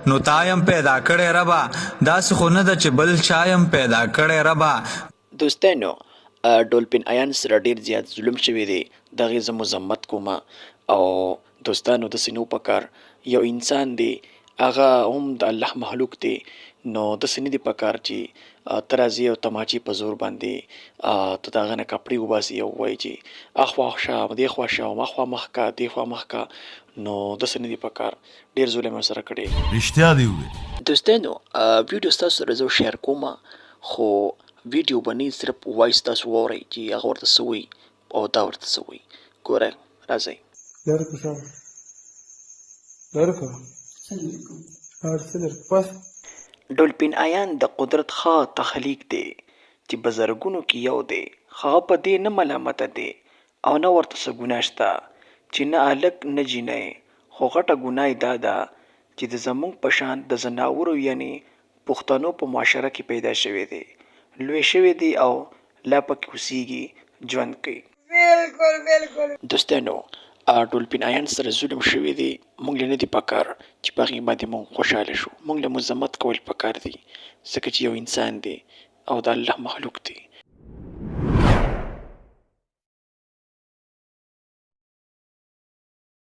نو تایم پیدا کړی ربا، داسې خو نه ده چې بل چایم پیدا کړی ربا. دوستانو ډولفین ایان سره ډیر زیات ظلم شوی دی، دغې زه مذمت کوم. او دوستانو داسې نو پکار، یو انسان دی هغه هم د الله مخلوق دی، نو داسې نه دي پکار چې ته راځې او تماچې په زور باندې ته د هغه نه کپړې وباسې او ووایې چې اخوا شه دې خوا شه مخوا مخ کا دې خوا مخ کا، نو داسې نه دي پکار. ډیر ظلم یې سره کړی. رښتیا دې وویل. دوستانو ویډیو ستاسو سره زه شیر کوم، خو ویډیو به نه صرف وایس تاسو واورئ چې هغه ورته څه وایي او دا ورته څه وایي. ګورئ راځئ. ډولفین ایان د قدرت ښه تخلیق دی چې بزرګونو کې یو دی، هغه په دې نه ملامته دی او نه ورته څه ګناه شته چې نه هلک نه جینۍ، خو غټه ګناه یې دا ده چې د زموږ په شان د ځناورو یعنې پښتنو په معاشره کې پیدا شوی دی، لوی شوی دی او لا پکې اوسیږي، ژوند کوي. دوستانو ډولفین ایان سره ظلم شوی دی، موږ له نه دي پکار چې په هغې باندې موږ خوشحاله شو. موږ له مذمت کول پکار دي ځکه چې یو انسان دی او د الله مخلوق دی.